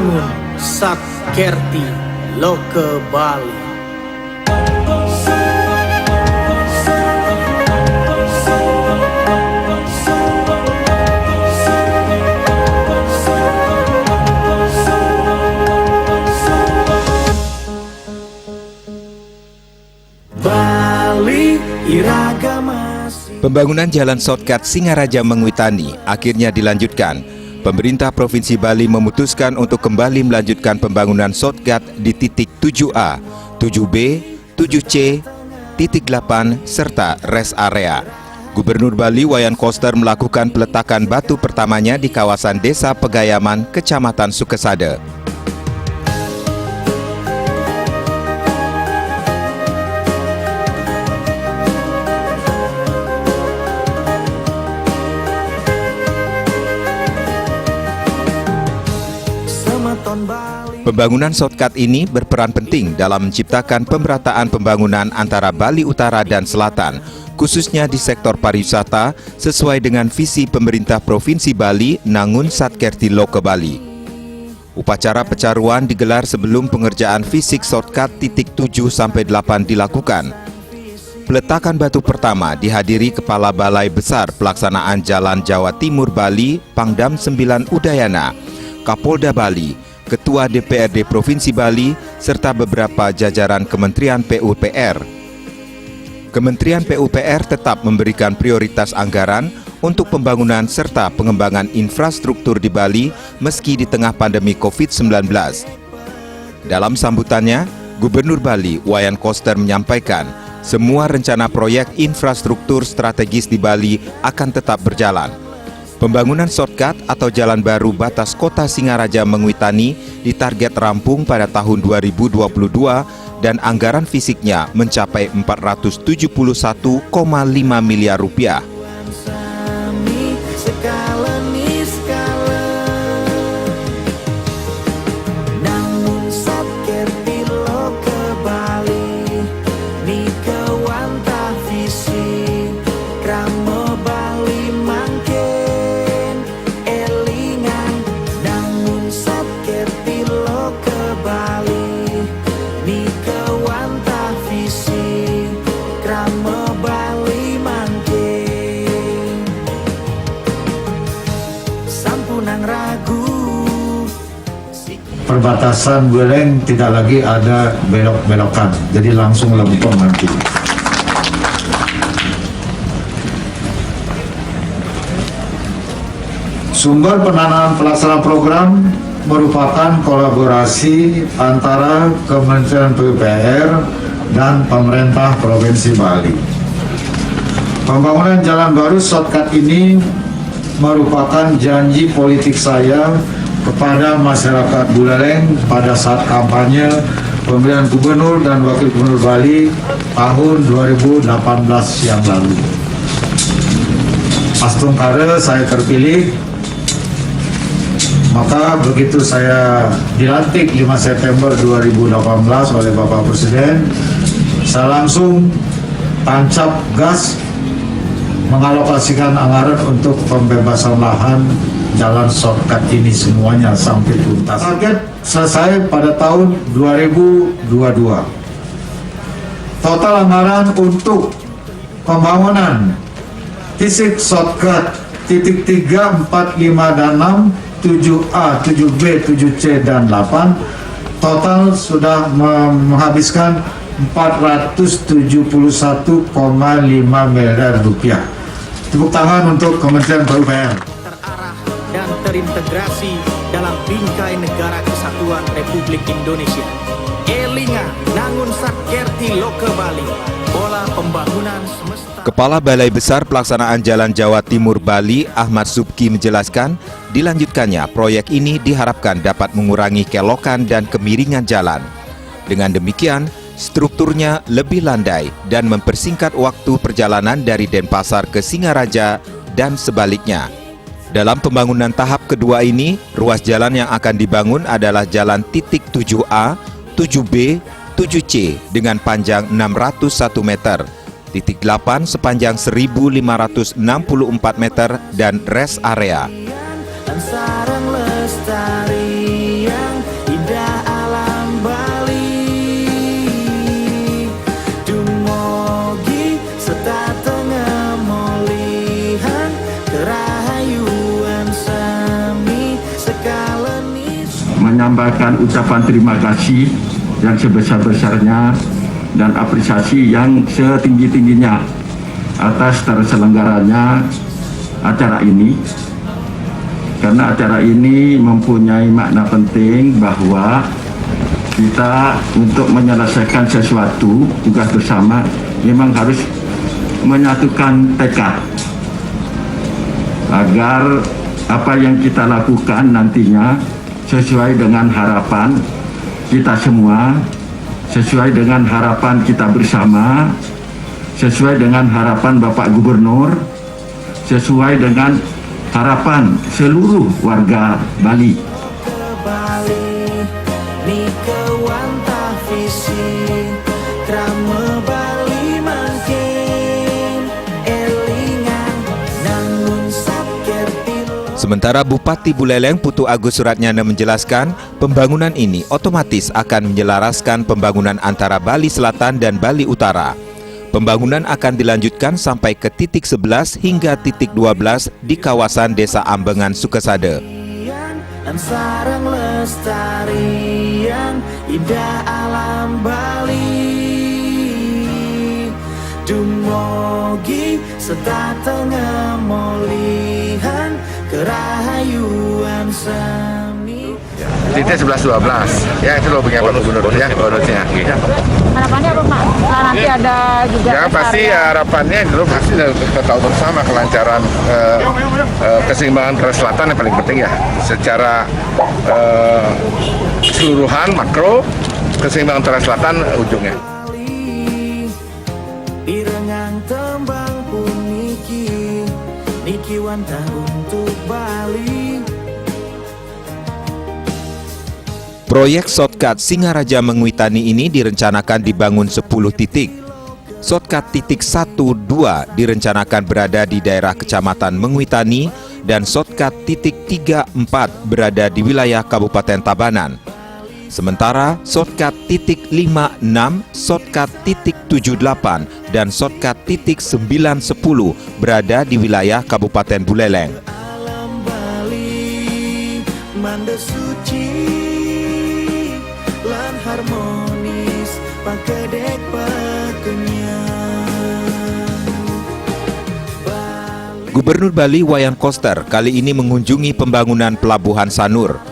Nangun Satkerti Loke Bali. Pembangunan jalan shortcut Singaraja Mengwitani akhirnya dilanjutkan. Pemerintah Provinsi Bali memutuskan untuk kembali melanjutkan pembangunan shortcut di titik 7A, 7B, 7C, titik 8, serta rest area. Gubernur Bali Wayan Koster melakukan peletakan batu pertamanya di kawasan Desa Pegayaman, Kecamatan Sukesade. Pembangunan shortcut ini berperan penting dalam menciptakan pemerataan pembangunan antara Bali Utara dan Selatan, khususnya di sektor pariwisata, sesuai dengan visi pemerintah Provinsi Bali Nangun Satkerti Loke Bali. Upacara pecaruan digelar sebelum pengerjaan fisik shortcut titik 7-8 dilakukan. Peletakan batu pertama dihadiri Kepala Balai Besar Pelaksanaan Jalan Jawa Timur Bali, Pangdam 9 Udayana, Kapolda Bali, Ketua DPRD Provinsi Bali, serta beberapa jajaran Kementerian PUPR. Kementerian PUPR tetap memberikan prioritas anggaran untuk pembangunan serta pengembangan infrastruktur di Bali meski di tengah pandemi COVID-19. Dalam sambutannya, Gubernur Bali Wayan Koster menyampaikan semua rencana proyek infrastruktur strategis di Bali akan tetap berjalan. Pembangunan shortcut atau jalan baru batas kota Singaraja Mengwitani ditarget rampung pada tahun 2022 dan anggaran fisiknya mencapai 471,5 miliar rupiah. Perbatasan Buleleng tidak lagi ada belok-belokan, jadi langsung lempeng nanti. Sumber pendanaan pelaksanaan program merupakan kolaborasi antara Kementerian PUPR dan pemerintah Provinsi Bali. Pembangunan jalan baru shortcut ini merupakan janji politik saya kepada masyarakat Buleleng pada saat kampanye pemilihan gubernur dan wakil gubernur Bali tahun 2018 yang lalu. Pastung kare saya terpilih, maka begitu saya dilantik 5 September 2018 oleh Bapak Presiden, saya langsung tancap gas mengalokasikan anggaran untuk pembebasan lahan jalan shortcut ini semuanya sampai tuntas. Target selesai pada tahun 2022. Total anggaran untuk pembangunan fisik shortcut titik 3, 4, 5, dan 6, 7A, 7B, 7C, dan 8 total sudah menghabiskan 471,5 miliar rupiah. Tepuk tangan untuk Kementerian PUPR. Dan terintegrasi dalam bingkai negara kesatuan Republik Indonesia. Elinga Nangun Satkerti Loke Bali, bola pembangunan semesta. Kepala Balai Besar Pelaksanaan Jalan Jawa Timur Bali, Ahmad Subki menjelaskan, dilanjutkannya proyek ini diharapkan dapat mengurangi kelokan dan kemiringan jalan. Dengan demikian, strukturnya lebih landai dan mempersingkat waktu perjalanan dari Denpasar ke Singaraja dan sebaliknya. Dalam pembangunan tahap kedua ini, ruas jalan yang akan dibangun adalah jalan titik 7A, 7B, 7C dengan panjang 601 meter, titik 8 sepanjang 1564 meter, dan rest area. Dan sarang lestari yang sedatengah molihan kerahayuan sami sekalenis. Menyampaikan ucapan terima kasih yang sebesar-besarnya dan apresiasi yang setinggi-tingginya atas terselenggaranya acara ini, karena acara ini mempunyai makna penting bahwa kita untuk menyelesaikan sesuatu tugas bersama memang harus menyatukan tekad agar apa yang kita lakukan nantinya sesuai dengan harapan kita semua, sesuai dengan harapan kita bersama, sesuai dengan harapan Bapak Gubernur, sesuai dengan harapan seluruh warga Bali. Sementara Bupati Buleleng Putu Agus Suratnyana menjelaskan, pembangunan ini otomatis akan menyelaraskan pembangunan antara Bali Selatan dan Bali Utara. Pembangunan akan dilanjutkan sampai ke titik 11 hingga titik 12 di kawasan Desa Ambengan, Sukesade. Dan sarang lestarian indah alam Bali, dumugi sedatengah molihan kerahayuan sami. Titik 11-12, ya itu loh punya Pak Gubernur ya, bonusnya. Harapannya apa Pak? Nanti ada juga Ya pasti harapannya dulu pasti kita tahu bersama kelancaran keseimbangan Korea Selatan yang paling penting ya. Secara keseluruhan makro keseimbangan Korea Selatan ujungnya. Direngang tembang pun niki wantah untuk Bali. Proyek shortcut Singaraja Menguitani ini direncanakan dibangun 10 titik. Shortcut titik 1-2 direncanakan berada di daerah Kecamatan Menguitani dan shortcut titik 3-4 berada di wilayah Kabupaten Tabanan. Sementara shortcut titik 5-6, shortcut titik 7-8 dan shortcut titik 9-10 berada di wilayah Kabupaten Buleleng. Alam Bali manda suci lan harmonis pagedek pakenyang. Gubernur Bali Wayan Koster kali ini mengunjungi pembangunan Pelabuhan Sanur.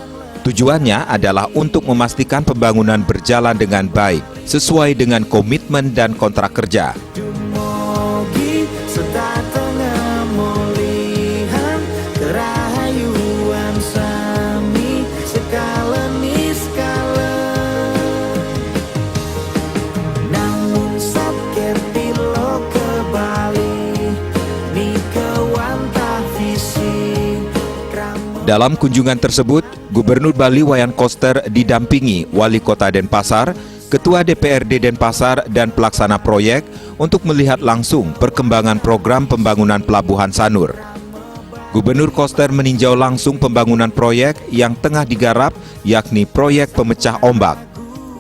Tujuannya adalah untuk memastikan pembangunan berjalan dengan baik, sesuai dengan komitmen dan kontrak kerja. Dumugi sedatengah molihan kerahayuan sami sekalenis kalen. Namun satker pilo ke Bali ni kewantah visi. Dalam kunjungan tersebut, Gubernur Bali Wayan Koster didampingi Wali Kota Denpasar, Ketua DPRD Denpasar dan pelaksana proyek untuk melihat langsung perkembangan program pembangunan Pelabuhan Sanur. Gubernur Koster meninjau langsung pembangunan proyek yang tengah digarap, yakni proyek pemecah ombak.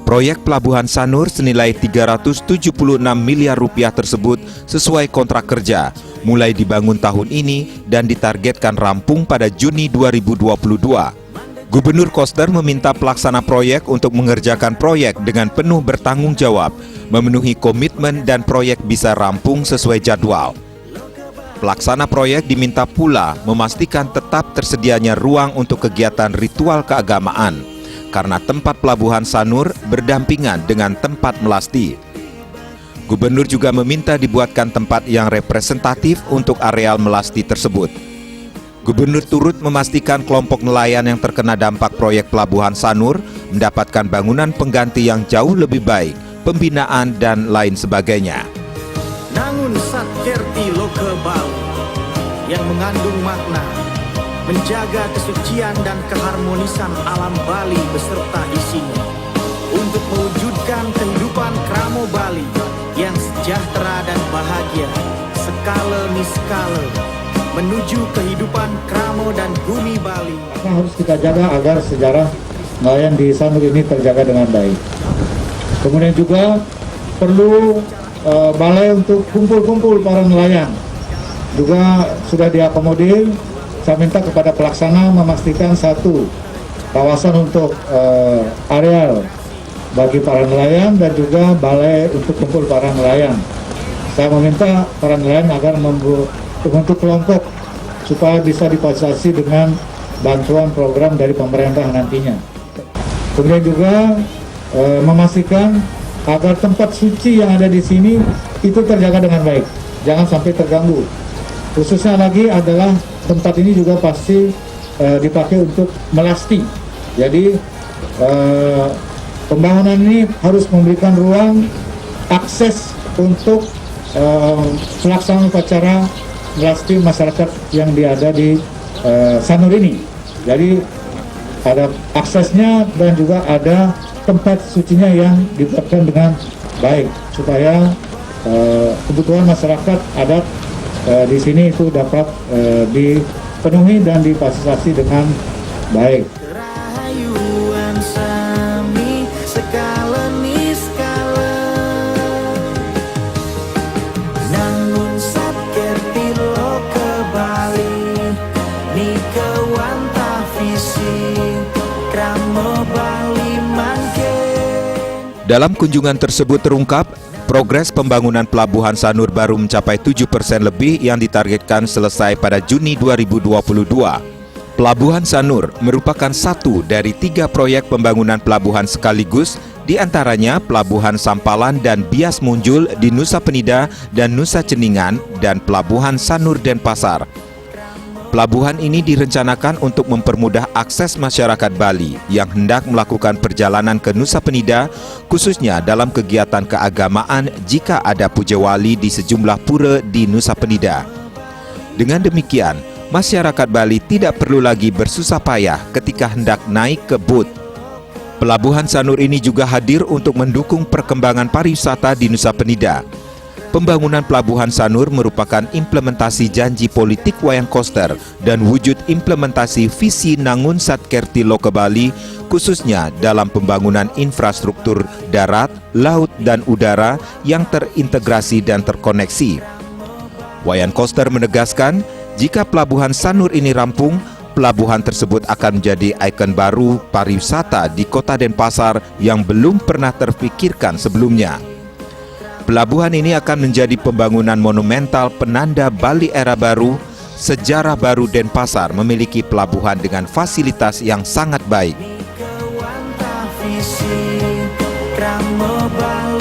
Proyek Pelabuhan Sanur senilai 376 miliar rupiah tersebut sesuai kontrak kerja, mulai dibangun tahun ini dan ditargetkan rampung pada Juni 2022. Gubernur Koster meminta pelaksana proyek untuk mengerjakan proyek dengan penuh bertanggung jawab, memenuhi komitmen dan proyek bisa rampung sesuai jadwal. Pelaksana proyek diminta pula memastikan tetap tersedianya ruang untuk kegiatan ritual keagamaan, karena tempat Pelabuhan Sanur berdampingan dengan tempat melasti. Gubernur juga meminta dibuatkan tempat yang representatif untuk areal melasti tersebut. Gubernur turut memastikan kelompok nelayan yang terkena dampak proyek Pelabuhan Sanur mendapatkan bangunan pengganti yang jauh lebih baik, pembinaan dan lain sebagainya. Nangun Satkerti Loke Bali yang mengandung makna menjaga kesucian dan keharmonisan alam Bali beserta isinya untuk mewujudkan kehidupan Kramo Bali yang sejahtera dan bahagia skala niskala menuju kehidupan Kramo dan Bumi Bali. Harus kita jaga agar sejarah nelayan di Sanur ini terjaga dengan baik. Kemudian juga perlu balai untuk kumpul-kumpul para nelayan juga sudah diakomodir. Saya minta kepada pelaksana memastikan satu kawasan untuk areal bagi para nelayan dan juga balai untuk kumpul para nelayan. Saya meminta para nelayan agar membentuk kelompok supaya bisa difasilitasi dengan bantuan program dari pemerintah nantinya. Kemudian juga memastikan agar tempat suci yang ada di sini itu terjaga dengan baik, jangan sampai terganggu. Khususnya lagi adalah tempat ini juga pasti dipakai untuk melasti. Jadi pembangunan ini harus memberikan ruang akses untuk pelaksanaan upacara melasti masyarakat yang ada di Sanur ini. Jadi ada aksesnya dan juga ada tempat sucinya yang dibuatkan dengan baik supaya kebutuhan masyarakat adat di sini itu dapat dipenuhi dan difasilitasi dengan baik. Kerahayuan sami skala ni skala nangun satker tilo ke Bali ni kewanta visi kramo Bali mangke. Dalam kunjungan tersebut terungkap, progres pembangunan Pelabuhan Sanur baru mencapai 7% lebih yang ditargetkan selesai pada Juni 2022. Pelabuhan Sanur merupakan satu dari 3 proyek pembangunan pelabuhan sekaligus, di antaranya Pelabuhan Sampalan dan Bias Munjul di Nusa Penida dan Nusa Ceningan dan Pelabuhan Sanur Denpasar. Pelabuhan ini direncanakan untuk mempermudah akses masyarakat Bali yang hendak melakukan perjalanan ke Nusa Penida, khususnya dalam kegiatan keagamaan jika ada puja wali di sejumlah pura di Nusa Penida. Dengan demikian, masyarakat Bali tidak perlu lagi bersusah payah ketika hendak naik ke bot. Pelabuhan Sanur ini juga hadir untuk mendukung perkembangan pariwisata di Nusa Penida. Pembangunan Pelabuhan Sanur merupakan implementasi janji politik Wayang Koster dan wujud implementasi visi Nangun Satkerti Loka Bali, khususnya dalam pembangunan infrastruktur darat, laut, dan udara yang terintegrasi dan terkoneksi. Wayang Koster menegaskan, jika Pelabuhan Sanur ini rampung, pelabuhan tersebut akan menjadi ikon baru pariwisata di Kota Denpasar yang belum pernah terpikirkan sebelumnya. Pelabuhan ini akan menjadi pembangunan monumental penanda Bali era baru. Sejarah baru Denpasar memiliki pelabuhan dengan fasilitas yang sangat baik. Kewanta visi kramo Bali